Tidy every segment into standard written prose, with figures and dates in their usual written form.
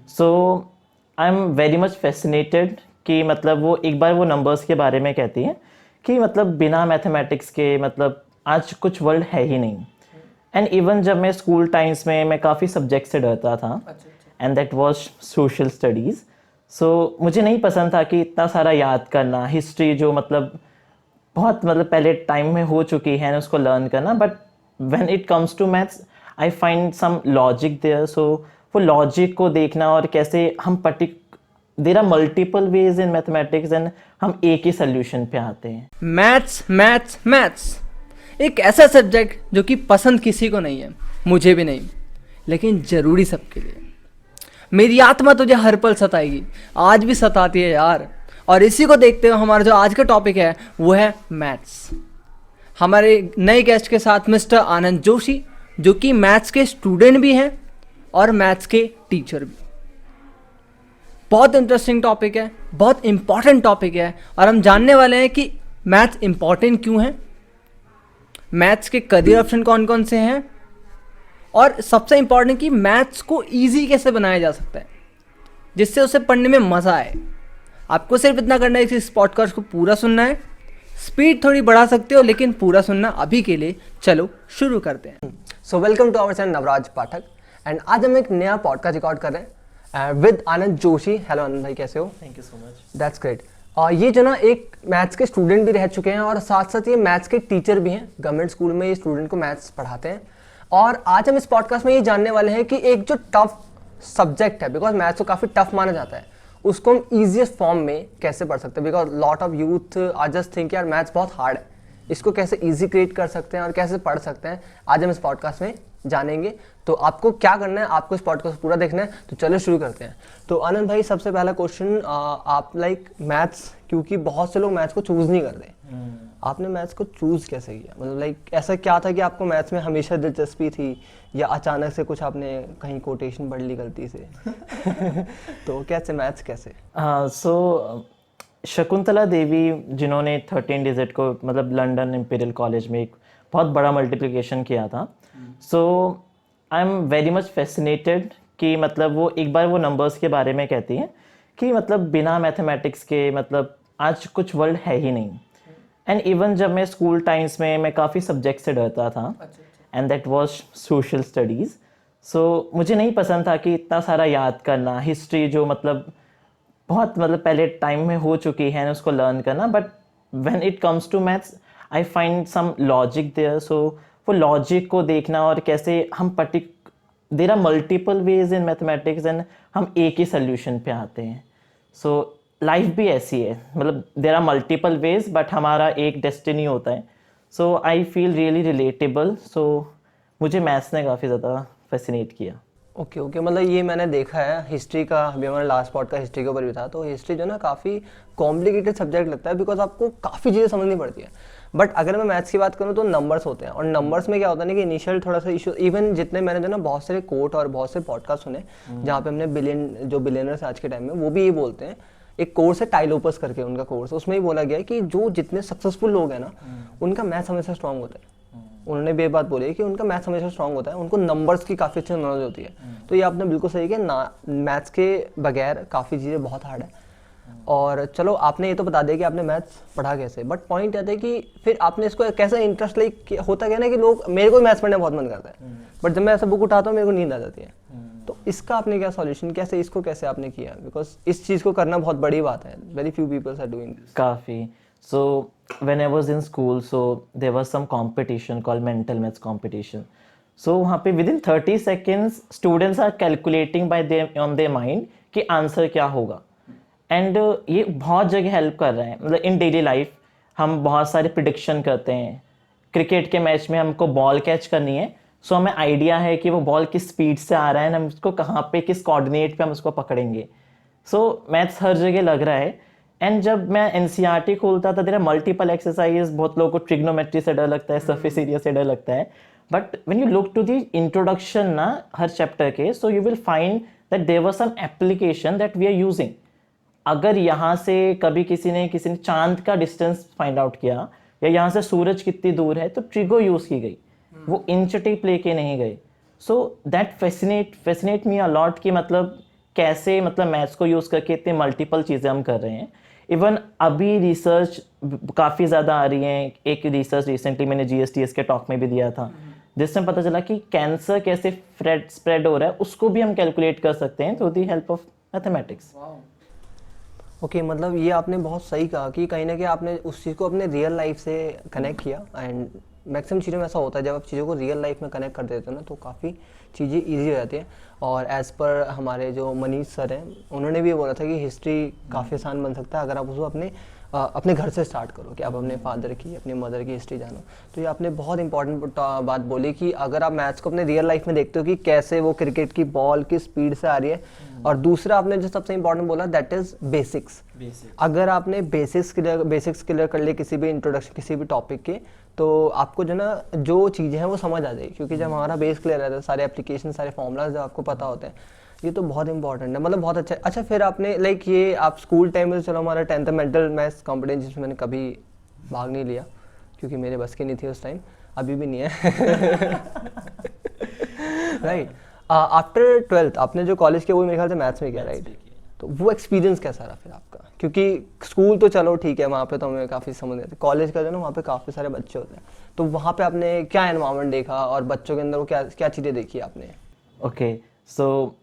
So I am very much fascinated कि मतलब वो एक बार वो नंबर्स के बारे में कहती हैं कि मतलब बिना मैथमेटिक्स के मतलब आज कुछ वर्ल्ड है ही नहीं। एंड इवन जब मैं स्कूल टाइम्स में मैं काफ़ी सब्जेक्ट से डरता था and that was social studies. So मुझे नहीं पसंद था कि इतना सारा याद करना हिस्ट्री जो मतलब बहुत मतलब पहले टाइम में हो चुकी है उसको लर्न करना। But when it comes to maths I find some logic there. So वो लॉजिक को देखना और कैसे हम there are multiple ways in mathematics and हम एक ही सोल्यूशन पे आते हैं। मैथ्स मैथ्स मैथ्स एक ऐसा सब्जेक्ट जो कि पसंद किसी को नहीं है, मुझे भी नहीं, लेकिन ज़रूरी सबके लिए। मेरी आत्मा तुझे हर पल सताएगी, आज भी सताती है यार। और इसी को देखते हुए हमारा जो आज का टॉपिक है वो है मैथ्स। हमारे नए गेस्ट के साथ मिस्टर आनंद जोशी, जो कि मैथ्स के स्टूडेंट भी हैं और मैथ्स के टीचर भी। बहुत इंटरेस्टिंग टॉपिक है, बहुत इंपॉर्टेंट टॉपिक है, और हम जानने वाले हैं कि मैथ्स इंपॉर्टेंट क्यों है, मैथ्स के करियर ऑप्शन कौन कौन से हैं, और सबसे इंपॉर्टेंट कि मैथ्स को इजी कैसे बनाया जा सकता है जिससे उसे पढ़ने में मज़ा आए। आपको सिर्फ इतना करना है कि इस पॉडकास्ट को पूरा सुनना है। स्पीड थोड़ी बढ़ा सकते हो लेकिन पूरा सुनना अभी के लिए। चलो शुरू करते हैं। So welcome to our channel Navraj Pathak, and आज हम एक नया पॉडकास्ट रिकॉर्ड कर रहे हैं विद आनंद जोशी। हेलो आनंद भाई, कैसे हो? Thank you so much. That's great. ये जो ना एक मैथ्स के स्टूडेंट भी रह चुके हैं और साथ साथ ये मैथ्स के टीचर भी हैं। गवर्नमेंट स्कूल में ये स्टूडेंट को मैथ्स पढ़ाते हैं। और आज हम इस पॉडकास्ट में ये जानने वाले हैं कि एक जो टफ सब्जेक्ट है, बिकॉज मैथ्स को काफ़ी टफ माना जाता है, उसको हम ईजिएस्ट फॉर्म में कैसे पढ़ सकते हैं। Because lot of youth are just think यार मैथ्स बहुत हार्ड है, इसको कैसे ईजी क्रिएट कर सकते हैं और कैसे पढ़ सकते हैं, आज हम इस पॉडकास्ट में जानेंगे। तो आपको क्या करना है, आपको इस पॉडकास्ट पूरा देखना है। तो चलो शुरू करते हैं। तो आनंद भाई, सबसे पहला क्वेश्चन, आप लाइक मैथ्स, क्योंकि बहुत से लोग मैथ्स को चूज नहीं करते, आपने मैथ्स को चूज कैसे किया? मतलब लाइक ऐसा क्या था कि आपको मैथ्स में हमेशा दिलचस्पी थी, या अचानक से कुछ आपने कहीं कोटेशन पढ़ ली गलती से? तो कैसे मैथ्स कैसे? सो शकुंतला देवी, जिन्होंने 13 डिजिट को मतलब लंदन इंपीरियल कॉलेज में एक बहुत बड़ा मल्टीप्लिकेशन किया था। So I am very much fascinated कि मतलब वो एक बार वो नंबर्स के बारे में कहती हैं कि मतलब बिना मैथमेटिक्स के मतलब आज कुछ वर्ल्ड है ही नहीं। एंड इवन जब मैं स्कूल टाइम्स में मैं काफ़ी सब्जेक्ट से डरता था and that was social studies. So मुझे नहीं पसंद था कि इतना सारा याद करना हिस्ट्री जो मतलब बहुत मतलब पहले टाइम में हो चुकी है उसको लर्न करना। But when it comes to maths I find some logic there. So वो लॉजिक को देखना और कैसे हम there are multiple ways in mathematics and हम एक ही सोल्यूशन पे आते हैं। सो लाइफ भी ऐसी है, मतलब there are multiple ways but हमारा एक डेस्टिनी होता है। So I feel really relatable. सो मुझे मैथ्स ने काफ़ी ज़्यादा फैसिनेट किया। ओके ओके, मतलब ये मैंने देखा है हिस्ट्री का, अभी हमारा लास्ट पॉड का हिस्ट्री के ऊपर भी था। तो हिस्ट्री जो ना काफ़ी कॉम्प्लिकेटेड सब्जेक्ट लगता है, बिकॉज आपको काफ़ी चीज़ें समझनी पड़ती है। बट अगर मैं मैथ्स की बात करूँ तो नंबर्स होते हैं, और नंबर्स में क्या होता है ना कि इनिशियल थोड़ा सा इशू, इवन जितने मैंने जो ना बहुत सारे कोट और बहुत से पॉडकास्ट सुने जहाँ पे हमने बिलियनर्स आज के टाइम में वो भी ये बोलते हैं। एक कोर्स है टाइलोपस करके, उनका कोर्स, उसमें ही बोला गया है कि जो जितने सक्सेसफुल लोग हैं ना उनका मैथ्स हमेशा स्ट्रांग होता है। उन्होंने भी ये बात बोली है कि उनका मैथ्स हमेशा स्ट्रांग होता है, उनको नंबर्स की काफ़ी अच्छी नॉलेज होती है। तो ये आपने बिल्कुल सही किया, मैथ्स के बगैर काफ़ी चीज़ें बहुत हार्ड है। और चलो आपने ये तो बता दिया कि आपने मैथ्स पढ़ा कैसे, बट पॉइंट आता है कि फिर आपने इसको कैसा इंटरेस्ट, लाइक होता क्या ना कि लोग, मेरे को मैथ्स पढ़ने बहुत मन करता है, बट जब मैं ऐसा बुक उठाता हूँ मेरे को नींद आ जाती है। तो इसका आपने क्या सॉल्यूशन, कैसे इसको कैसे आपने किया? बिकॉज इस चीज़ को करना बहुत बड़ी बात है, very few peoples are doing this. काफ़ी। So when I was in school, so there was some competition called mental maths competition. So वहाँ पे within 30 seconds students are calculating by their on their mind कि answer क्या होगा। And ये बहुत जगह help कर रहे हैं, मतलब इन डेली लाइफ हम बहुत सारे प्रिडिक्शन करते हैं। क्रिकेट के मैच में हमको बॉल कैच करनी है, सो हमें आइडिया है कि वो बॉल किस स्पीड से आ रहा है, हम उसको कहाँ पे किस कोऑर्डिनेट पे हम उसको पकड़ेंगे। सो मैथ्स हर जगह लग रहा है। एंड जब मैं एनसीईआरटी खोलता था, तेरा मल्टीपल एक्सरसाइज, बहुत लोगों को ट्रिग्नोमेट्री से डर लगता है, सरफेस एरिया से डर लगता है, but when you look to the introduction ना हर चैप्टर के, so you will find that there was some application that we are using. अगर यहाँ से कभी किसी ने चांद का डिस्टेंस फाइंड आउट किया या यहाँ से सूरज कितनी दूर है, तो ट्रिगो यूज़ की गई, वो इंच टेप लेके नहीं गए। So that fascinate me a lot कि मतलब कैसे मतलब मैथ्स को यूज़ करके इतनी मल्टीपल चीज़ें हम कर रहे हैं। इवन अभी रिसर्च काफ़ी ज़्यादा आ रही है। एक रिसर्च रिसेंटली मैंने GSTS के टॉक में भी दिया था, जिसमें पता चला कि कैंसर कैसे स्प्रेड हो रहा है उसको भी हम कैलकुलेट कर सकते हैं through the help of mathematics. Okay मतलब ये आपने बहुत सही कहा कि कहीं ना कहीं आपने उस चीज़ को अपने रियल लाइफ से कनेक्ट किया। एंड मैक्सिमम चीज़ों में ऐसा होता है, जब आप चीज़ों को रियल लाइफ में कनेक्ट कर देते हो ना तो काफ़ी चीज़ें ईजी हो जाती हैं। और एज़ पर हमारे जो मनीष सर हैं, उन्होंने भी ये बोला था कि हिस्ट्री काफ़ी आसान बन सकता है अगर आप उसको अपने घर से स्टार्ट करो, कि आप अपने फादर की, अपनी मदर की हिस्ट्री जानो। तो ये आपने बहुत इंपॉर्टेंट बात बोली कि अगर आप मैथ्स को अपने रियल लाइफ में देखते हो कि कैसे वो क्रिकेट की बॉल किस स्पीड से आ रही है। और दूसरा आपने जो सबसे इंपॉर्टेंट बोला, दैट इज बेसिक्स। अगर आपने बेसिक्स क्लियर कर लिए किसी भी इंट्रोडक्शन किसी भी टॉपिक के, तो आपको जो ना जो चीज़ें हैं वो समझ आ जाएगी, क्योंकि जब हमारा बेस क्लियर रहता है, सारे एप्लीकेशन सारे फॉर्मूलाज जब आपको पता होते हैं, ये तो बहुत इंपॉर्टेंट है। मतलब बहुत अच्छा फिर आपने लाइक ये आप स्कूल टाइम में, चलो हमारा 10th मेंटल मैथ्स कॉम्पिटिशन जिसमें मैंने कभी भाग नहीं लिया क्योंकि मेरे बस की नहीं थी उस टाइम, अभी भी नहीं है। राइट। आफ्टर 12th आपने जो कॉलेज किया वो मेरे ख्याल से मैथ्स में किया, राइट? तो वो एक्सपीरियंस कैसा रहा फिर आपका? क्योंकि स्कूल तो चलो ठीक है, वहाँ पे तो हमें काफ़ी समझ आती है, कॉलेज का जो ना वहाँ पे काफ़ी सारे बच्चे होते हैं, तो वहाँ पे आपने क्या एनवायरनमेंट देखा और बच्चों के अंदर वो क्या चीज़ें देखी आपने? ओके, सो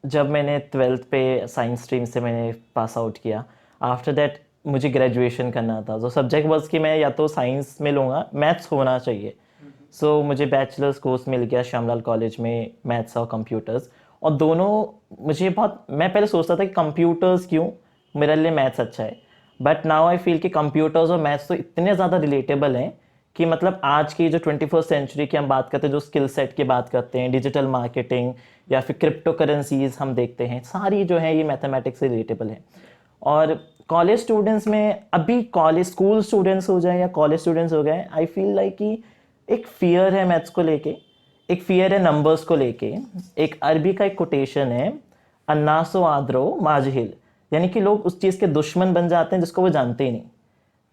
जब मैंने 12th पे साइंस स्ट्रीम से मैंने पास आउट किया, आफ्टर दैट मुझे ग्रेजुएशन करना था। तो सब्जेक्ट वाज कि मैं या तो साइंस में लूँगा, मैथ्स होना चाहिए। सो मुझे बैचलर्स कोर्स मिल गया श्यामलाल कॉलेज में, मैथ्स और कंप्यूटर्स। और दोनों मुझे बहुत, मैं पहले सोचता था कि कंप्यूटर्स क्यों, मेरे लिए मैथ्स अच्छा है। बट नाउ आई फील कि कंप्यूटर्स और मैथ्स तो इतने ज़्यादा रिलेटेबल हैं कि मतलब आज की जो 21st सेंचुरी की हम बात करते हैं, जो स्किल सेट की बात करते हैं, डिजिटल मार्केटिंग या फिर क्रिप्टो करेंसीज हम देखते हैं, सारी जो है ये मैथमेटिक्स से रिलेटेबल है। और कॉलेज स्टूडेंट्स में, अभी कॉलेज स्कूल स्टूडेंट्स हो जाए या कॉलेज स्टूडेंट्स हो गए, आई फील लाइक कि एक फियर है मैथ्स को लेके, एक फियर है नंबर्स को लेके। एक अरबी का एक कोटेशन है, अन्नासो आद्रो माजहिल, यानी कि लोग उस चीज़ के दुश्मन बन जाते हैं जिसको वो जानते ही नहीं।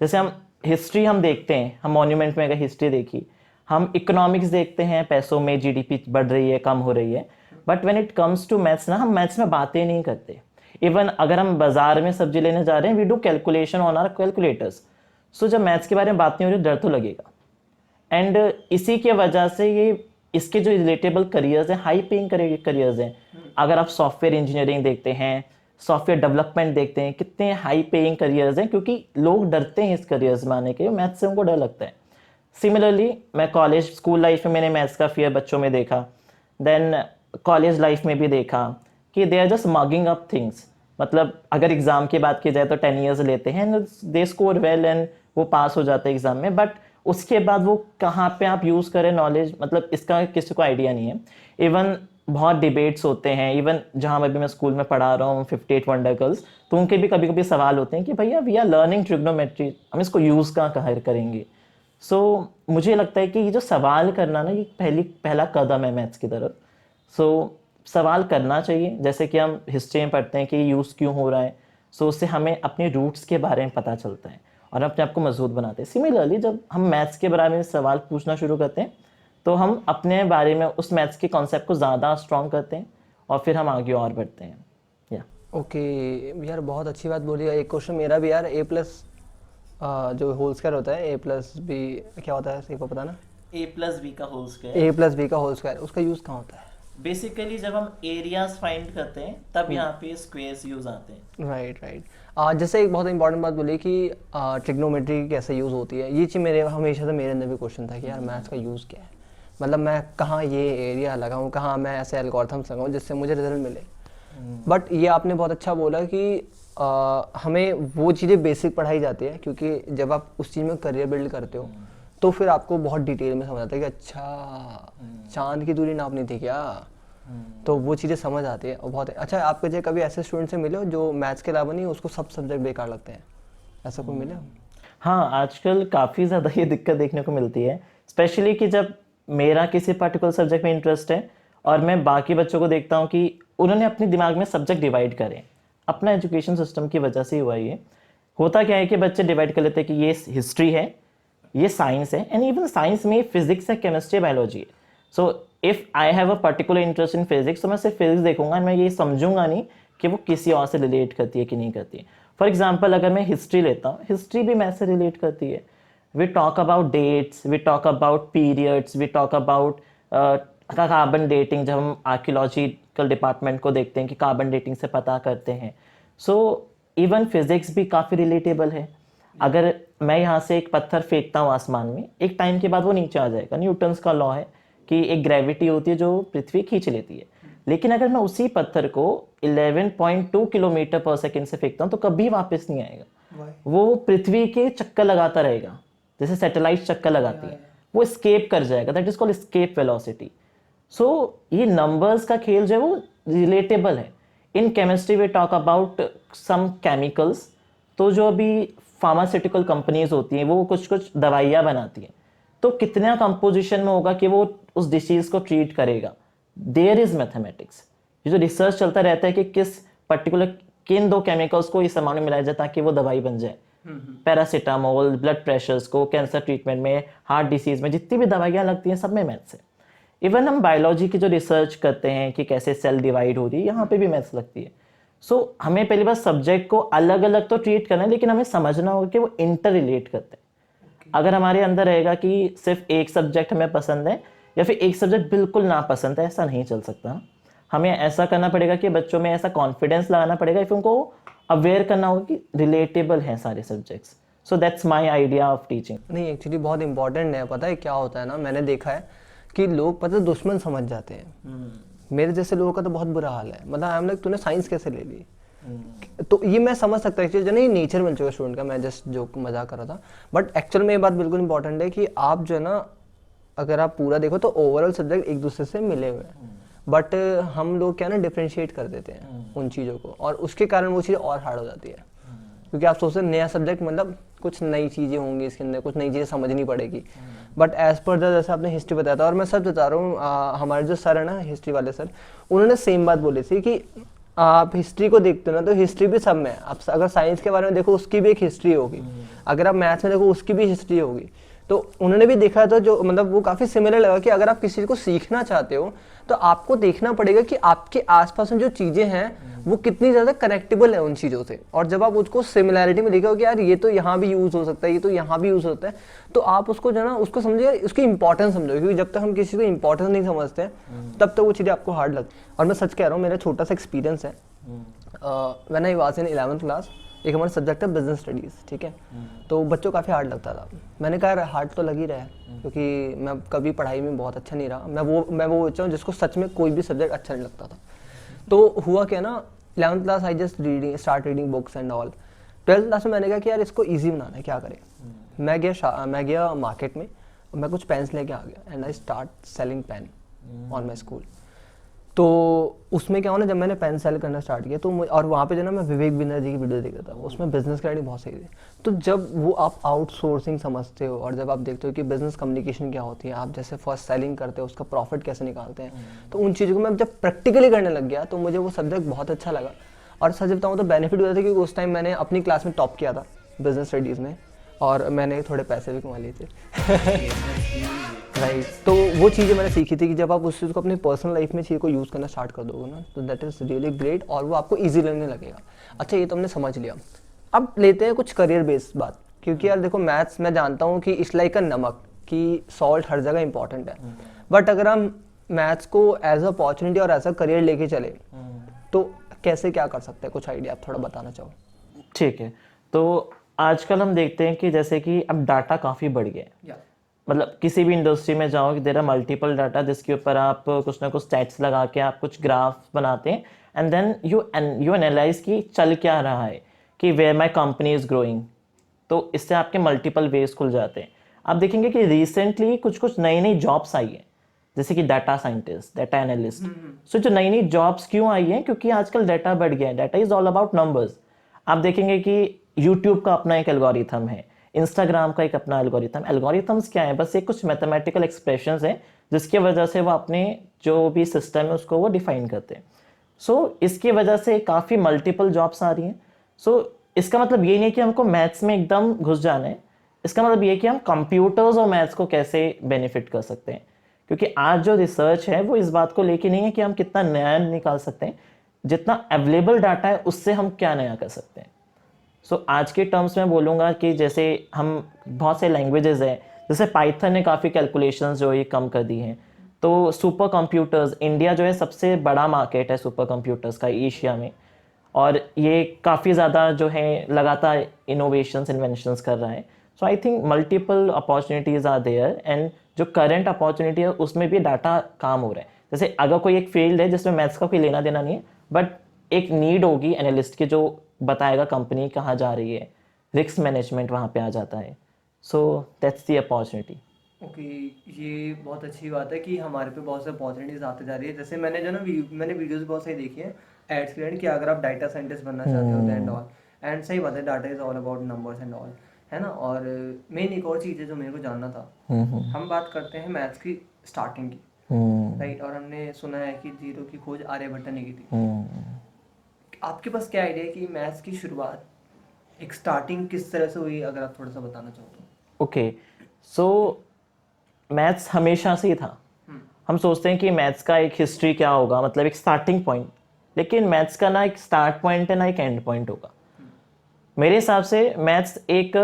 जैसे हम हिस्ट्री हम देखते हैं, हम मॉन्यूमेंट में अगर हिस्ट्री देखी, हम इकोनॉमिक्स देखते हैं, पैसों में GDP बढ़ रही है, कम हो रही है, but when it comes to maths ना, हम मैथ्स में बातें नहीं करते। इवन अगर हम बाजार में सब्जी लेने जा रहे हैं, we do calculation on our calculators. So जब मैथ्स के बारे में बात नहीं हो रही, डर तो लगेगा। एंड इसी की वजह से ये इसके जो रिलेटेबल करियर्स हैं, हाई पेइंग करियर्स हैं। अगर आप सॉफ्टवेयर इंजीनियरिंग देखते हैं, सॉफ्टवेयर डेवलपमेंट देखते हैं, कितने हाई पेइंग करियर्स हैं, क्योंकि लोग डरते हैं इस करियर्स में आने के, मैथ्स से उनको डर लगता है। सिमिलरली मैं कॉलेज स्कूल लाइफ में मैंने मैथ्स का फियर बच्चों में देखा, देन कॉलेज लाइफ में भी देखा कि they are just mugging up things. मतलब अगर एग्ज़ाम की बात की जाए तो 10 ईयर्स लेते हैं, दे स्कोर वेल एंड वो पास हो जाते हैं एग्ज़ाम में, बट उसके बाद वो कहाँ पे आप यूज़ करें नॉलेज, मतलब इसका किसी को आइडिया नहीं है। इवन बहुत डिबेट्स होते हैं, इवन जहाँ अभी मैं स्कूल में पढ़ा रहा हूँ 58 वंडर गर्ल्स, तो उनके भी कभी कभी सवाल होते हैं कि भैया वी आर लर्निंग ट्रिग्नोमेट्री, हम इसको यूज़ कहाँ करेंगे। सो मुझे लगता है कि ये जो सवाल करना ना, ये पहला कदम है मैथ्स की तरफ। सो सवाल करना चाहिए, जैसे कि हम हिस्ट्री में पढ़ते हैं कि ये यूज़ क्यों हो रहा है। सो उससे हमें अपने रूट्स के बारे में पता चलता है और अपने आप को मजबूत बनाते हैं। सिमिलरली जब हम मैथ्स के बारे में सवाल पूछना शुरू करते हैं, तो हम अपने बारे में उस मैथ्स के कॉन्सेप्ट को ज़्यादा स्ट्रॉन्ग करते हैं और फिर हम आगे और बढ़ते हैं। या ओके यार, बहुत अच्छी बात बोली। एक क्वेश्चन मेरा भी यार, A+ जो होल स्क्वायर होता है, A+B क्या होता है, सही को पता ना? A+B का होल स्क्वायर। A+B का होल स्क्वायर, उसका यूज़ कहाँ होता है? बेसिकली जब हम एरियाज फाइंड करते हैं तब यहाँ पे स्क्वायर्स यूज आते हैं। राइट। जैसे एक बहुत इंपॉर्टेंट बात बोली कि ट्रिग्नोमेट्री कैसे यूज़ होती है, ये चीज़ हमेशा से मेरे अंदर भी क्वेश्चन था कि यार मैथ्स का यूज़ क्या है, मतलब मैं कहाँ ये एरिया लगाऊँ, कहाँ मैं ऐसे एल्गोरिथम्स लगाऊँ जिससे मुझे रिजल्ट मिले। बट ये आपने बहुत अच्छा बोला कि हमें वो चीज़ें बेसिक पढ़ाई जाती है, क्योंकि जब आप उस चीज़ में करियर बिल्ड करते हो तो फिर आपको बहुत डिटेल में समझ आता है कि अच्छा चांद की दूरी नापनी थी क्या, तो वो चीज़ें समझ आती है। और बहुत अच्छा, आपके जो कभी ऐसे स्टूडेंट से मिले हो जो मैथ्स के अलावा नहीं उसको सब सब्जेक्ट बेकार लगते हैं, ऐसा कोई मिले? हाँ, आजकल काफ़ी ज़्यादा ये दिक्कत देखने को मिलती है, स्पेशली कि जब मेरा किसी पर्टिकुलर सब्जेक्ट में इंटरेस्ट है और मैं बाकी बच्चों को देखता हूँ कि उन्होंने अपने दिमाग में सब्जेक्ट डिवाइड करें। अपना एजुकेशन सिस्टम की वजह से ही हुआ ये। होता क्या है कि बच्चे डिवाइड कर लेते हैं कि ये हिस्ट्री है, ये साइंस है, एंड इवन साइंस में फिजिक्स है, केमिस्ट्री, बायोलॉजी है। So if I have a particular interest in physics, तो मैं सिर्फ फिजिक्स देखूंगा, मैं ये समझूंगा नहीं कि वो किसी और से रिलेट करती है कि नहीं करती है। फॉर एग्जाम्पल अगर मैं हिस्ट्री लेता हूँ, हिस्ट्री भी मैथ से रिलेट करती है। We talk about dates, we talk about periods, we talk about carbon dating, जब हम आर्कियोलॉजिकल डिपार्टमेंट को देखते हैं कि कार्बन डेटिंग से पता करते हैं। सो इवन फिजिक्स भी काफ़ी रिलेटेबल है। अगर मैं यहाँ से एक पत्थर फेंकता हूँ आसमान में, एक टाइम के बाद वो नीचे आ जाएगा। न्यूटन्स का लॉ है कि एक ग्रेविटी होती है जो पृथ्वी खींच लेती है। लेकिन अगर मैं उसी पत्थर को 11.2 किलोमीटर पर सेकेंड से फेंकता हूँ तो कभी वापस नहीं आएगा। वो पृथ्वी के चक्कर लगाता रहेगा, जैसे सैटेलाइट चक्कर लगाती है, वो स्केप कर जाएगा। That is called escape velocity. So ये नंबर्स का खेल जो है वो रिलेटेबल है। In chemistry we talk about some chemicals. तो जो अभी फार्मास्यूटिकल कंपनीज होती हैं वो कुछ कुछ दवाइयाँ बनाती हैं, तो कितना कंपोजिशन में होगा कि वो उस डिसीज को ट्रीट करेगा। There is mathematics. ये जो रिसर्च चलता रहता है कि किस पर्टिकुलर किन दो केमिकल्स को इस अमाउंट में मिलाया जाए ताकि वो दवाई बन जाए। पैरासीटामोल, ब्लड प्रेशर्स को, कैंसर ट्रीटमेंट में, हार्ट डिसीज में जितनी भी दवाइयाँ लगती हैं सब में मैथ्स है। इवन हम बायोलॉजी की जो रिसर्च करते हैं कि कैसे सेल डिवाइड हो रही है, यहाँ पे भी मैथ्स लगती है। सो हमें पहली बार सब्जेक्ट को अलग अलग तो ट्रीट करना है, लेकिन हमें समझना होगा कि वो इंटर रिलेट करते हैं। अगर हमारे अंदर रहेगा कि सिर्फ एक सब्जेक्ट हमें पसंद है या फिर एक सब्जेक्ट बिल्कुल ना पसंद है, ऐसा नहीं चल सकता। हमें ऐसा करना पड़ेगा कि बच्चों में ऐसा कॉन्फिडेंस लगाना पड़ेगा, फिर उनको अवेयर करना होगा कि रिलेटेबल हैं सारे subjects. So that's my idea of teaching. नहीं, एक्चुअली बहुत इंपॉर्टेंट है। पता है क्या होता है ना, मैंने देखा है कि लोग पता है दुश्मन समझ जाते हैं। मेरे जैसे लोगों का तो बहुत बुरा हाल है। मतलब आई एम लाइक तूने साइंस कैसे ले ली? तो ये मैं समझ सकता हूँ जो नहीं नेचर बन चुका स्टूडेंट का। मैं जस्ट जो मजाक कर रहा था, बट एक्चुअल में ये बात बिल्कुल इंपॉर्टेंट है कि आप जो है ना, अगर आप पूरा देखो तो ओवरऑल सब्जेक्ट एक दूसरे से मिले हुए हैं, बट हम लोग क्या ना डिफ्रेंशिएट कर देते हैं उन चीज़ों को, और उसके कारण वो चीज़ और हार्ड हो जाती है। क्योंकि आप सोचते हैं नया सब्जेक्ट, मतलब कुछ नई चीज़ें होंगी इसके अंदर, कुछ नई चीज़ें समझनी पड़ेगी। बट एज पर द जैसे आपने हिस्ट्री बताया था, और मैं सच बता रहा हूँ, हमारे जो सर है ना हिस्ट्री वाले सर, उन्होंने सेम बात बोली थी कि आप हिस्ट्री को देखते हो ना तो हिस्ट्री भी सब में है। आप अगर साइंस के बारे में देखो उसकी भी एक हिस्ट्री होगी, अगर आप मैथ्स में देखो उसकी भी हिस्ट्री होगी। तो उन्होंने भी देखा था, जो मतलब वो काफ़ी सिमिलर लगा कि अगर आप किसी चीज़ को सीखना चाहते हो तो आपको देखना पड़ेगा कि आपके आसपास में जो चीज़ें हैं वो कितनी ज़्यादा कनेक्टेबल है उन चीज़ों से। और जब आप उसको सिमिलैरिटी में देखोगे कि यार ये तो यहाँ भी यूज़ हो सकता है, ये तो यहाँ भी यूज़ होता है, तो आप उसको जो है ना उसको समझिए, उसकी इंपॉर्टेंस समझोगे। क्योंकि जब तक हम किसी को इंपॉर्टेंस नहीं समझते हैं तब तक वो चीज़ें आपको हार्ड लगती है। और मैं सच कह रहा हूँ, मेरा छोटा सा एक्सपीरियंस है। When I was in 11th class, एक हमारा सब्जेक्ट है बिजनेस स्टडीज़, ठीक है। तो बच्चों को काफ़ी हार्ड लगता था। मैंने कहा हार्ड तो लग ही रहा है, क्योंकि मैं कभी पढ़ाई में बहुत अच्छा नहीं रहा। मैं वो बच्चा हूँ जिसको सच में कोई भी सब्जेक्ट अच्छा नहीं लगता था। तो हुआ क्या ना, 11th class I just start reading books and all. 12th class में मैंने कहा कि यार इसको ईजी बनाना है, क्या करें। मैं गया मार्केट में, मैं कुछ पेन्स लेके आ गया and I start selling pain on my school. तो उसमें क्या हुआ ना, जब मैंने पेन सेल करना स्टार्ट किया तो और वहाँ पे जो ना मैं विवेक बिंद्रा जी की वीडियो देख रहा था, उसमें बिजनेस की राइटिंग बहुत सही थी। तो जब वो आप आउटसोर्सिंग समझते हो और जब आप देखते हो कि बिजनेस कम्युनिकेशन क्या होती है, आप जैसे फर्स्ट सेलिंग करते हो उसका प्रॉफिट कैसे निकालते हैं, तो उन चीज़ों को मैं जब प्रैक्टिकली करने लग गया तो मुझे वो सब्जेक्ट बहुत अच्छा लगा। और सच बताऊँ तो बेनिफिट हुआ था, क्योंकि उस टाइम मैंने अपनी क्लास में टॉप किया था बिजनेस स्टडीज़ में, और मैंने थोड़े पैसे भी कमा लिए थे। राइट, तो वो चीज़ें मैंने सीखी थी कि जब आप उस चीज़ को अपनी पर्सनल लाइफ में चीज़ को यूज़ करना स्टार्ट कर दोगे ना, तो दैट इज़ रियली ग्रेट, और वो आपको ईजी लगने लगेगा। अच्छा, ये तो हमने समझ लिया। अब लेते हैं कुछ करियर बेस्ड बात, क्योंकि यार देखो मैथ्स मैं जानता हूँ कि इट्स लाइक अ नमक, कि सॉल्ट हर जगह इंपॉर्टेंट है। बट अगर हम मैथ्स को एज अ अपॉर्चुनिटी और एज अ करियर लेके चले तो कैसे क्या कर सकते हैं, कुछ आइडिया आप थोड़ा बताना चाहो। ठीक है, तो आजकल हम देखते हैं कि जैसे कि अब डाटा काफ़ी बढ़ गया है। मतलब किसी भी इंडस्ट्री में जाओ कि देयर आर मल्टीपल डाटा, जिसके ऊपर आप कुछ ना कुछ स्टैट्स लगा के आप कुछ ग्राफ बनाते हैं, एंड देन यू एनालाइज कि चल क्या रहा है, कि where my company is growing. तो इससे आपके मल्टीपल वेज खुल जाते हैं। आप देखेंगे कि रिसेंटली कुछ नई नई जॉब्स आई हैं, जैसे कि डाटा साइंटिस्ट, डाटा एनालिस्ट। सो जो नई नई जॉब्स क्यों आई हैं, क्योंकि आजकल डाटा बढ़ गया है। Data is all about numbers. आप देखेंगे कि यूट्यूब का अपना एक एल्गोरिथम है, इंस्टाग्राम का एक अपना एल्गोरिथम। एल्गोरिथम्स क्या है, बस ये कुछ मैथमेटिकल एक्सप्रेशंस हैं जिसकी वजह से वो अपने जो भी सिस्टम है उसको वो डिफाइन करते हैं। सो इसकी वजह से काफ़ी मल्टीपल जॉब्स आ रही हैं। सो इसका मतलब ये नहीं है कि हमको मैथ्स में एकदम घुस जाना है। इसका मतलब ये है कि हम कंप्यूटर्स और मैथ्स को कैसे बेनिफिट कर सकते हैं, क्योंकि आज जो रिसर्च है वो इस बात को लेके नहीं है कि हम कितना नया निकाल सकते हैं, जितना अवेलेबल डाटा है उससे हम क्या नया कर सकते हैं। सो आज के टर्म्स में बोलूँगा कि जैसे हम बहुत से लैंग्वेजेस हैं, जैसे पाइथन ने काफ़ी कैलकुलेशंस जो ये कम कर दी हैं। तो सुपर कंप्यूटर्स, इंडिया जो है सबसे बड़ा मार्केट है सुपर कंप्यूटर्स का एशिया में, और ये काफ़ी ज़्यादा जो है लगातार इनोवेशंस इन्वेंशंस कर रहा है। So I think multiple opportunities are there, and जो करंट अपॉर्चुनिटी है उसमें भी डाटा काम हो रहा है। जैसे अगर कोई एक फील्ड है जिसमें मैथ्स का कोई लेना देना नहीं है, बट एक नीड होगी एनालिस्ट की जो बताएगा कंपनी कहाँ जा रही है, रिस्क मैनेजमेंट वहाँ पे आ जाता है। So that's the opportunity. Okay, ये बहुत अच्छी बात है कि हमारे पे बहुत से अपॉर्चुनिटीज आते जा रही है। जैसे मैंने जो ना मैंने वीडियोस बहुत सारी देखी हैं एड्स के लिए कि अगर आप डाटा साइंटिस्ट बनना चाहते हो एंड ऑल, एंड सही बात है, data is all about numbers and all, है ना। और मेन एक और चीज़ है जो मेरे को जानना था, हम बात करते हैं मैथ्स की स्टार्टिंग की, राइट, और हमने सुना है कि जीरो की खोज आर्यभट्ट ने की थी। आपके पास क्या आइडिया है कि मैथ्स की शुरुआत, एक स्टार्टिंग किस तरह से हुई, अगर आप थोड़ा सा बताना चाहो तो। ओके, सो मैथ्स हमेशा से ही था। हम सोचते हैं कि मैथ्स का एक हिस्ट्री क्या होगा, मतलब एक स्टार्टिंग पॉइंट, लेकिन मैथ्स का ना एक स्टार्ट पॉइंट है ना एक एंड पॉइंट होगा। मेरे हिसाब से मैथ्स एक,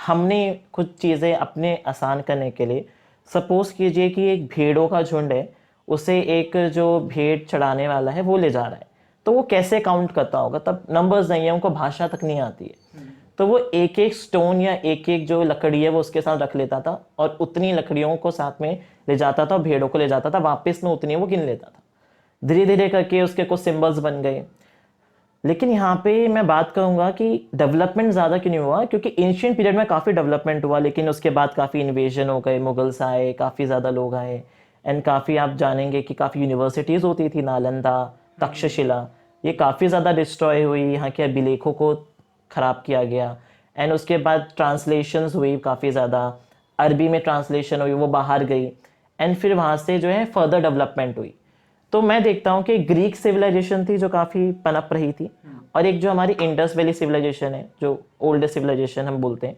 हमने कुछ चीज़ें अपने आसान करने के लिए, सपोज कीजिए कि एक भेड़ों का झुंड है, उसे एक जो भेड़ चढ़ाने वाला है वो ले जा रहा है, तो वो कैसे काउंट करता होगा, तब नंबर्स नहीं है, उनको भाषा तक नहीं आती है, तो वो एक एक स्टोन या एक एक जो लकड़ी है वो उसके साथ रख लेता था और उतनी लकड़ियों को साथ में ले जाता था, भेड़ों को ले जाता था, वापस में उतनी वो गिन लेता था। धीरे धीरे करके उसके कुछ सिंबल्स बन गए। लेकिन यहाँ पे मैं बात करूँगा कि डेवलपमेंट ज़्यादा क्यों नहीं हुआ, क्योंकि एंशिएंट पीरियड में काफ़ी डेवलपमेंट हुआ, लेकिन उसके बाद काफ़ी इन्वेजन हो गए, मुगल्स आए, काफ़ी ज़्यादा लोग आए, एंड काफ़ी आप जानेंगे कि काफ़ी यूनिवर्सिटीज़ होती थी, नालंदा, तक्षशिला, ये काफ़ी ज़्यादा डिस्ट्रॉय हुई, यहाँ के अभिलेखों को ख़राब किया गया, एंड उसके बाद ट्रांसलेशंस हुई काफ़ी ज़्यादा, अरबी में ट्रांसलेशन हुई, वो बाहर गई, एंड फिर वहाँ से जो है फर्दर डेवलपमेंट हुई। तो मैं देखता हूँ कि ग्रीक सिविलाइजेशन थी जो काफ़ी पनप रही थी, और एक जो हमारी इंडस वैली सिविलाइजेशन है जो ओल्ड सिविलाइजेशन हम बोलते हैं,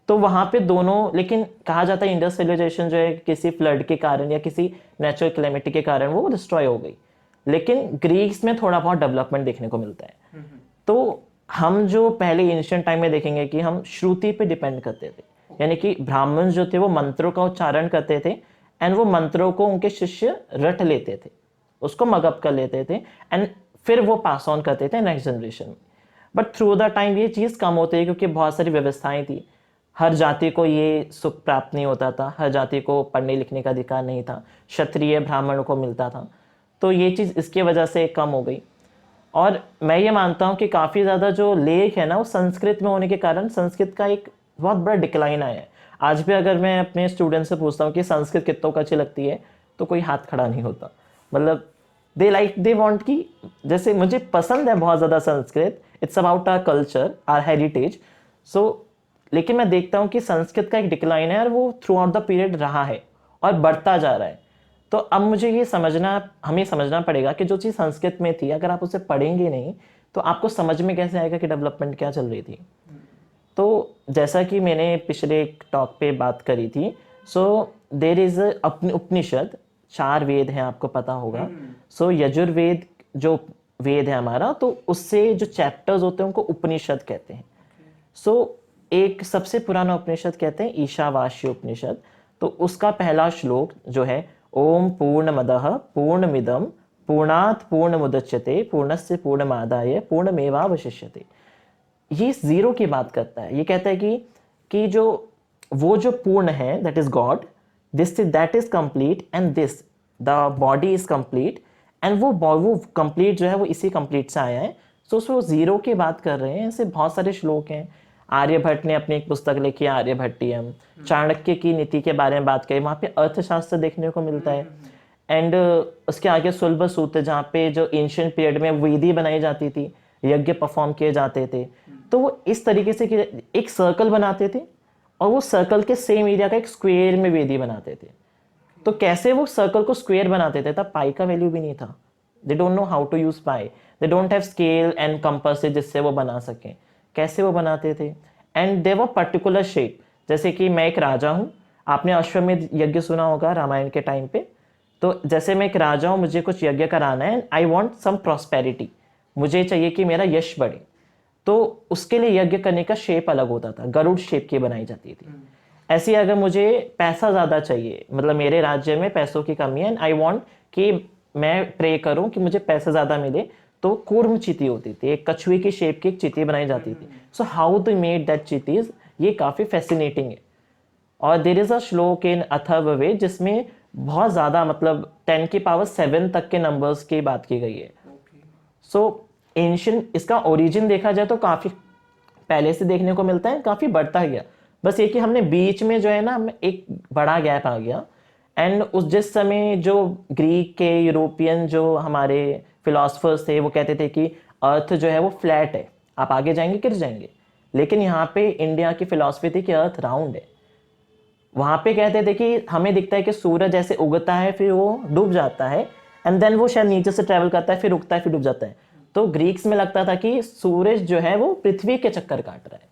तो वहाँ पे दोनों, लेकिन कहा जाता है इंडस सिविलाइजेशन जो है किसी फ्लड के कारण या किसी नेचुरल क्लेमिटी के कारण वो डिस्ट्रॉय हो गई, लेकिन ग्रीक्स में थोड़ा बहुत डेवलपमेंट देखने को मिलता है। तो हम जो पहले एंशिएंट टाइम में देखेंगे कि हम श्रुति पे डिपेंड करते थे, यानी कि ब्राह्मण जो थे वो मंत्रों का उच्चारण करते थे, एंड वो मंत्रों को उनके शिष्य रट लेते थे, उसको मगअप कर लेते थे, एंड फिर वो पास ऑन करते थे नेक्स्ट जनरेशन में। बट थ्रू द टाइम ये चीज़ कम होती है, क्योंकि बहुत सारी व्यवस्थाएं थी, हर जाति को ये सुख प्राप्त नहीं होता था, हर जाति को पढ़ने लिखने का अधिकार नहीं था, क्षत्रिय ब्राह्मणों को मिलता था, तो ये चीज़ इसकी वजह से कम हो गई। और मैं ये मानता हूँ कि काफ़ी ज़्यादा जो लेख है ना वो संस्कृत में होने के कारण संस्कृत का एक बहुत बड़ा डिक्लाइन आया है। आज भी अगर मैं अपने स्टूडेंट से पूछता हूँ कि संस्कृत कितनों को अच्छी लगती है, तो कोई हाथ खड़ा नहीं होता। मतलब दे वांट कि, जैसे मुझे पसंद है बहुत ज़्यादा Sanskrit, it's about our culture, our heritage, so, लेकिन मैं देखता हूँ कि संस्कृत का एक डिक्लाइन है और वो थ्रू आउट द पीरियड रहा है और बढ़ता जा रहा है। तो अब मुझे ये हमें समझना पड़ेगा कि जो चीज़ संस्कृत में थी, अगर आप उसे पढ़ेंगे नहीं तो आपको समझ में कैसे आएगा कि डेवलपमेंट क्या चल रही थी। तो जैसा कि मैंने पिछले एक टॉक पे बात करी थी, सो देयर इज उपनिषद, 4 वेद हैं, आपको पता होगा। सो यजुर्वेद जो वेद है हमारा, तो उससे जो चैप्टर्स होते हैं उनको उपनिषद कहते हैं। सो एक सबसे पुराना उपनिषद कहते हैं ईशावास्य उपनिषद। तो उसका पहला श्लोक जो है, ओम पूर्णमदः पूर्णमिदं पूर्णात् पूर्णमुदच्यते पूर्णस्य पूर्णमादाय पूर्णमेवावशिष्यते, ये जीरो की बात करता है। ये कहता है कि जो पूर्ण है, that is God, that is complete, and this the body is complete, and वो कंप्लीट जो है वो इसी कंप्लीट से आया है। सो उसमें वो जीरो की बात कर रहे हैं। ऐसे बहुत सारे श्लोक हैं। आर्यभट्ट ने अपनी एक पुस्तक लिखी है आर्यभट्टियम, चाणक्य की नीति के बारे में बात करी, वहाँ पे अर्थशास्त्र देखने को मिलता है। एंड उसके आगे सुलभ सूत्र, जहाँ पे जो एंशिएंट पीरियड में वेदी बनाई जाती थी, यज्ञ परफॉर्म किए जाते थे, तो वो इस तरीके से कि एक सर्कल बनाते थे और वो सर्कल के सेम एरिया का एक स्क्वायर में वेदी बनाते थे। तो कैसे वो सर्कल को स्क्वायर बनाते थे, तब पाई का वैल्यू भी नहीं था, they don't know how to use pi, they don't have scale and compass जिससे वो बना सकें। कैसे वो बनाते थे, and they were particular shape. जैसे कि मैं एक राजा हूँ, आपने अश्वमेध यज्ञ सुना होगा रामायण के टाइम पे, तो जैसे मैं एक राजा हूँ, मुझे कुछ यज्ञ कराना है, आई वॉन्ट सम प्रॉस्पेरिटी, मुझे चाहिए कि मेरा यश बढ़े, तो उसके लिए यज्ञ करने का शेप अलग होता था, गरुड़ शेप की बनाई जाती थी। ऐसे ही अगर मुझे पैसा ज़्यादा चाहिए, मतलब मेरे राज्य में पैसों की कमी है एंड आई वांट कि मैं प्रे करूं कि मुझे पैसा ज़्यादा मिले, तो कूर्म चीटी होती थी, एक कछुए की शेप की एक चीटी बनाई जाती थी। So how they made that cities, ये काफ़ी फैसिनेटिंग है। और देर इज़ अ श्लोक इन अथर्ववेद जिसमें बहुत ज़्यादा मतलब 10 की पावर 7 तक के नंबर्स की बात की गई है। सो एंशियंट, इसका ओरिजिन देखा जाए तो काफ़ी पहले से देखने को मिलता है, काफ़ी बढ़ता गया। बस ये कि हमने बीच में जो है ना एक बड़ा गैप आ गया, एंड उस जिस समय जो ग्रीक के यूरोपियन जो हमारे फिलोसफर्स थे वो कहते थे कि अर्थ जो है वो फ्लैट है, आप आगे जाएंगे गिर जाएंगे। लेकिन यहाँ पे इंडिया की फिलॉसफी थी कि अर्थ राउंड है। वहाँ पे कहते थे कि हमें दिखता है कि सूरज ऐसे उगता है फिर वो डूब जाता है, एंड देन वो शायद नीचे से ट्रेवल करता है फिर उगता है फिर डूब जाता है। तो ग्रीक्स में लगता था कि सूरज जो है वो पृथ्वी के चक्कर काट रहा है।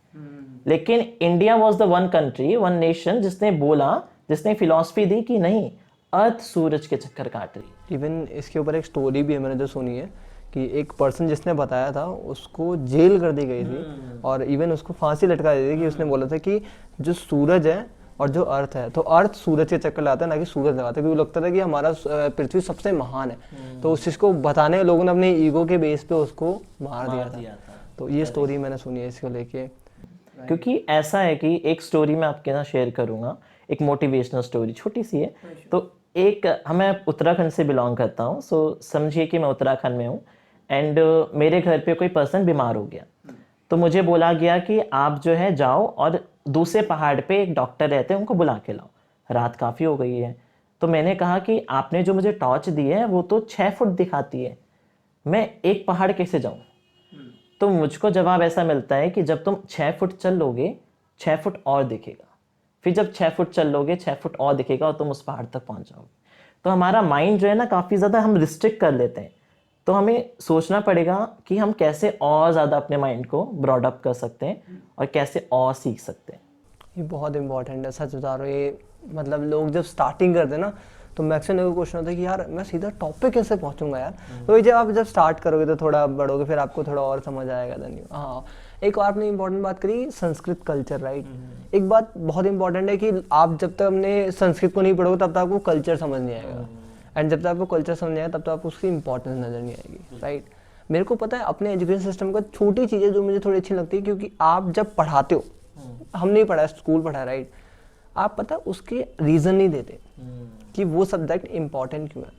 लेकिन India was the one country, one nation जिसने बोला, जिसने फिलॉसफी दी कि नहीं, अर्थ सूरज के चक्कर काट रही। इवन इसके ऊपर एक स्टोरी भी है मैंने जो सुनी है कि एक पर्सन जिसने बताया था उसको जेल कर दी गई थी और इवन उसको फांसी लटका दी थी कि उसने बोला था कि जो सूरज है और जो अर्थ है, तो अर्थ सूरज के चक्कर लगाता है ना कि सूरज लगाता है, क्योंकि लगता था कि हमारा पृथ्वी सबसे महान है। तो उस चीज़ को बताने लोगों ने अपने ईगो के बेस पे उसको मार दिया था। तो ये स्टोरी मैंने सुनी है इसको लेके। क्योंकि ऐसा है कि एक स्टोरी मैं आपके साथ शेयर करूंगा, एक मोटिवेशनल स्टोरी, छोटी सी है। तो एक, मैं उत्तराखंड से बिलोंग करता हूँ, सो समझिए कि मैं उत्तराखंड में हूँ एंड मेरे घर पे कोई पर्सन बीमार हो गया। तो मुझे बोला गया कि आप जो है जाओ और दूसरे पहाड़ पे एक डॉक्टर रहते हैं, उनको बुला के लाओ, रात काफ़ी हो गई है। तो मैंने कहा कि आपने जो मुझे टॉर्च दी है वो तो 6 फुट दिखाती है, मैं एक पहाड़ कैसे जाऊँ? तो मुझको जवाब ऐसा मिलता है कि जब तुम 6 फुट चल लोगे 6 फुट और दिखेगा, फिर जब 6 फुट चल लोगे 6 फुट और दिखेगा और तुम उस पहाड़ तक पहुंच जाओगे। तो हमारा माइंड जो है ना काफ़ी ज़्यादा हम रिस्ट्रिक्ट कर लेते हैं। तो हमें सोचना पड़ेगा कि हम कैसे और ज़्यादा अपने माइंड को ब्रॉडअप कर सकते हैं और कैसे और सीख सकते हैं। ये बहुत इंपॉर्टेंट है, सच बता रहा हूँ। ये मतलब लोग जब स्टार्टिंग करते हैं ना तो मैक्सिमम क्वेश्चन होता है कि यार मैं सीधा टॉप पे कैसे पहुंचूंगा यार। तो जब स्टार्ट करोगे तो थोड़ा बढ़ोगे, फिर आपको थोड़ा और समझ आएगा। धन्यवाद। हाँ, एक और आपने इंपॉर्टेंट बात करी, संस्कृत कल्चर, राइट। एक बात बहुत इंपॉर्टेंट है कि आप जब तक अपने संस्कृत को नहीं पढ़ोगे तब तक आपको कल्चर समझ नहीं आएगा, एंड जब तक आपको कल्चर समझ नहीं आएगा तब तक आपको उसकी इंपॉर्टेंस नजर नहीं आएगी, राइट। मेरे को पता है अपने एजुकेशन सिस्टम का छोटी चीज़ें जो मुझे थोड़ी अच्छी लगती है, क्योंकि आप जब पढ़ाते हो, हम नहीं पढ़ा, स्कूल पढ़ा, राइट, आप पता उसके रीज़न नहीं देते कि वो सब्जेक्ट इंपॉर्टेंट क्यों है।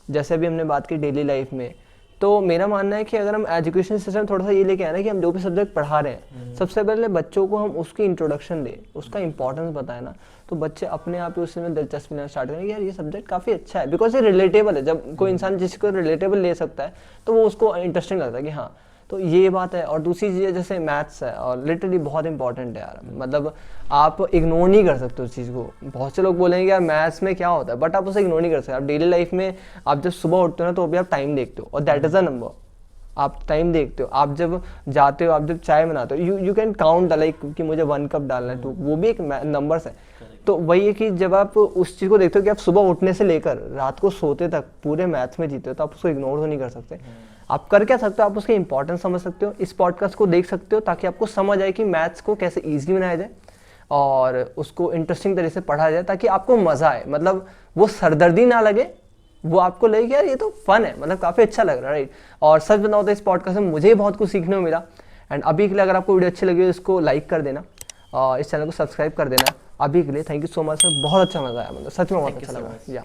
जैसे अभी हमने बात की डेली लाइफ में, तो मेरा मानना है कि अगर हम एजुकेशन सिस्टम थोड़ा सा ये लेके आए ना कि हम जो भी सब्जेक्ट पढ़ा रहे हैं, सबसे पहले बच्चों को हम उसकी इंट्रोडक्शन दें, उसका इंपॉर्टेंस बताए ना, तो बच्चे अपने आप ही उसमें दिलचस्पी लेना स्टार्ट करेंगे। यार ये सब्जेक्ट काफ़ी अच्छा है, बिकॉज ये रिलेटेबल है। जब कोई इंसान जिसको रिलेटेबल ले सकता है तो वो उसको इंटरेस्टिंग लगता है कि हाँ, तो ये बात है। और दूसरी चीज़ जैसे मैथ्स है, और लिटरली बहुत इंपॉर्टेंट है यार, मतलब आप इग्नोर नहीं कर सकते उस चीज़ को। बहुत से लोग बोलेंगे यार मैथ्स में क्या होता है, बट आप उसे इग्नोर नहीं कर सकते। आप डेली लाइफ में आप जब सुबह उठते हो ना तो अभी आप टाइम देखते हो, और दैट इज़ अ नंबर। आप टाइम देखते हो, आप जब जाते हो, आप जब चाय बनाते हो, यू कैन काउंट लाइक कि मुझे 1 कप डालना है, तो वो भी एक नंबर्स है। तो वही है कि जब आप उस चीज़ को देखते हो कि आप सुबह उठने से लेकर रात को सोते तक पूरे मैथ्स में जीते हो, तो आप उसको इग्नोर तो नहीं कर सकते। आप कर क्या सकते हो, आप उसके इंपॉर्टेंस समझ सकते हो, इस पॉडकास्ट को देख सकते हो, ताकि आपको समझ आए कि मैथ्स को कैसे ईजी बनाया जाए और उसको इंटरेस्टिंग तरीके से पढ़ा जाए, ताकि आपको मज़ा आए। मतलब वो सरदर्दी ना लगे, वो आपको लगे यार ये तो फन है, मतलब काफ़ी अच्छा लग रहा है, राइट। और सच बताओ तो इस पॉडकास्ट में मुझे बहुत कुछ सीखने को मिला। एंड अभी के लिए अगर आपको वीडियो अच्छी लगी तो इसको लाइक कर देना और इस चैनल को सब्सक्राइब कर देना। अभी के लिए thank you so much sir, बहुत अच्छा मजा आया, मतलब सच में बहुत अच्छा लगा। या